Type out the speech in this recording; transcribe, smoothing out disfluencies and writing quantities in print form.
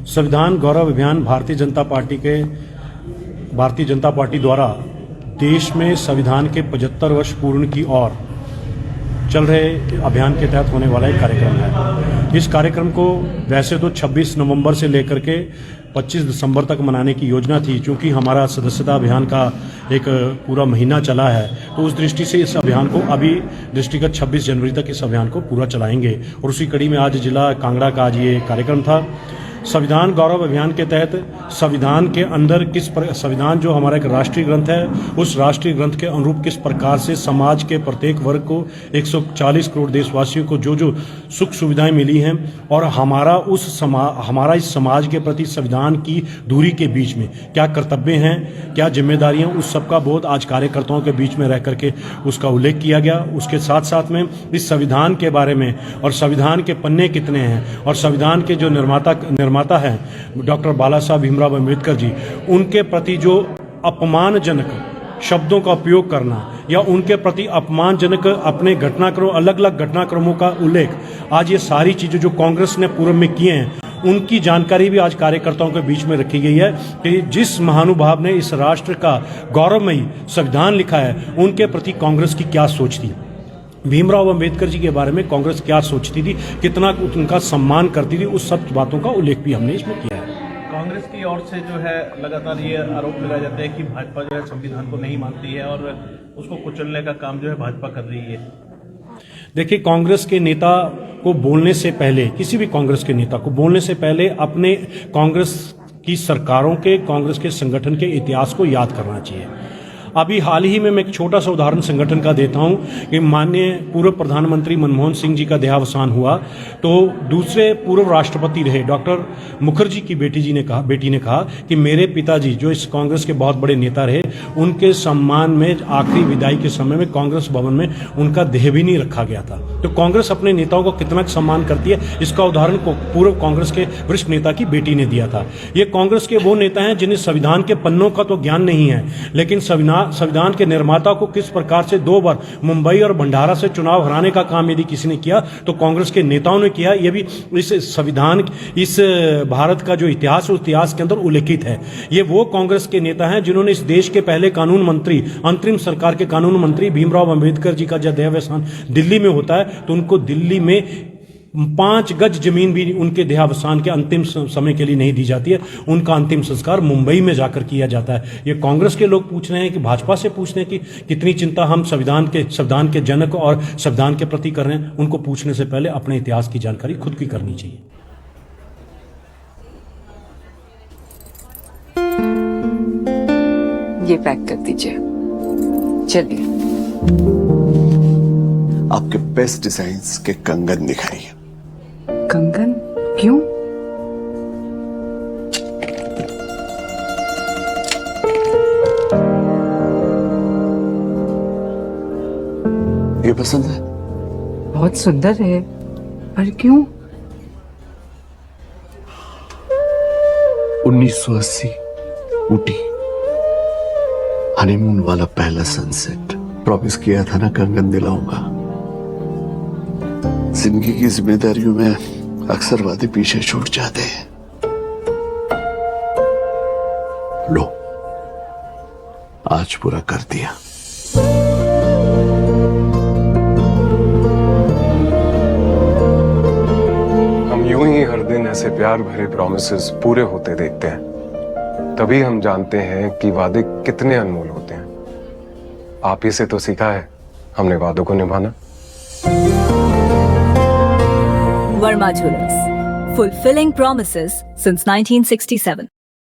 संविधान गौरव अभियान भारतीय जनता पार्टी द्वारा देश में संविधान के 75 वर्ष पूर्ण की ओर चल रहे अभियान के तहत होने वाला एक कार्यक्रम है। इस कार्यक्रम को वैसे तो 26 नवंबर से लेकर के 25 दिसंबर तक मनाने की योजना थी। चूंकि हमारा सदस्यता अभियान का एक पूरा महीना चला है, तो उस दृष्टि से इस अभियान को अभी दृष्टिगत 26 जनवरी तक इस अभियान को पूरा चलाएंगे। और उसी कड़ी में आज जिला कांगड़ा का आज ये कार्यक्रम था। संविधान गौरव अभियान के तहत संविधान के अंदर संविधान जो हमारा एक राष्ट्रीय ग्रंथ है, उस राष्ट्रीय ग्रंथ के अनुरूप किस प्रकार से समाज के प्रत्येक वर्ग को 140 करोड़ देशवासियों को जो जो सुख सुविधाएं मिली हैं, और हमारा इस समाज के प्रति संविधान की दूरी के बीच में क्या कर्तव्य हैं, क्या जिम्मेदारियां, उस सबका बोध आज कार्यकर्ताओं के बीच में रह करके उसका उल्लेख किया गया। उसके साथ साथ में इस संविधान के बारे में और संविधान के पन्ने कितने हैं, और संविधान के जो निर्माता है डॉक्टर बाला साहब भीमराव अम्बेडकर जी, उनके प्रति जो अपमानजनक शब्दों का उपयोग करना या उनके प्रति अपमानजनक अपने घटनाक्रम अलग अलग घटनाक्रमों का उल्लेख, आज ये सारी चीजें जो कांग्रेस ने पूर्व में किए हैं, उनकी जानकारी भी आज कार्यकर्ताओं के बीच में रखी गई है कि जिस महानुभाव ने इस राष्ट्र का गौरवमयी संविधान लिखा है, उनके प्रति कांग्रेस की क्या सोच थी, भीमराव अंबेडकर जी के बारे में कांग्रेस क्या सोचती थी, कितना उनका सम्मान करती थी, उस सब बातों का उल्लेख भी हमने इसमें किया है। कांग्रेस की ओर से जो है लगातार ये आरोप लगाया जाता है कि भाजपा जो है संविधान को नहीं मानती है और उसको कुचलने का काम जो है भाजपा कर रही है। देखिए, कांग्रेस के नेता को बोलने से पहले, किसी भी कांग्रेस के नेता को बोलने से पहले अपने कांग्रेस की सरकारों के, कांग्रेस के संगठन के इतिहास को याद करना चाहिए। अभी हाल ही में मैं एक छोटा सा उदाहरण संगठन का देता हूं कि माननीय पूर्व प्रधानमंत्री मनमोहन सिंह जी का देहावसान हुआ, तो दूसरे पूर्व राष्ट्रपति रहे डॉक्टर मुखर्जी की बेटी ने कहा कि मेरे पिताजी जो इस कांग्रेस के बहुत बड़े नेता रहे, उनके सम्मान में आखिरी विदाई के समय में कांग्रेस भवन में उनका देह भी नहीं रखा गया था। तो कांग्रेस अपने नेताओं को कितना सम्मान करती है, इसका उदाहरण को पूर्व कांग्रेस के वरिष्ठ नेता की बेटी ने दिया था। ये कांग्रेस के वो नेता हैं जिन्हें संविधान के पन्नों का तो ज्ञान नहीं है, लेकिन संविधान के निर्माता को किस प्रकार से 2 बार मुंबई और भंडारा से चुनाव हराने का काम यदि किसी ने किया तो कांग्रेस के नेताओं ने किया। यह भी इस संविधान, इस भारत का जो इतिहास है, उस इतिहास के अंदर उल्लेखित है। ये वो कांग्रेस के नेता हैं जिन्होंने इस देश के पहले कानून मंत्री, अंतरिम सरकार के कानून मंत्री भीमराव अंबेडकर जी का जब देहावसान दिल्ली में होता है, तो उनको दिल्ली में 5 गज जमीन भी उनके देहावसान के अंतिम समय के लिए नहीं दी जाती है। उनका अंतिम संस्कार मुंबई में जाकर किया जाता है। ये कांग्रेस के लोग पूछ रहे हैं कि भाजपा से पूछ रहे हैं कि कितनी चिंता हम संविधान के जनक और संविधान के प्रति कर रहे हैं। उनको पूछने से पहले अपने इतिहास की जानकारी खुद की करनी चाहिए। ये पैक कर दीजिए, चलिए। आपके बेस्ट डिजाइन्स के कंगन दिखाइए। कंगन? क्यों? ये पसंद है? बहुत सुंदर है, पर क्यों? 1980 ऊटी, हनीमून वाला पहला सनसेट। प्रॉमिस किया था ना कंगन दिलाऊंगा। जिंदगी की जिम्मेदारियों में अक्सर वादे पीछे छूट जाते हैं। लो, आज पूरा कर दिया। हम यूं ही हर दिन ऐसे प्यार भरे प्रॉमिसेस पूरे होते देखते हैं, तभी हम जानते हैं कि वादे कितने अनमोल होते हैं। आप ही से तो सीखा है हमने वादों को निभाना। Verma Jewelers, fulfilling promises since 1967.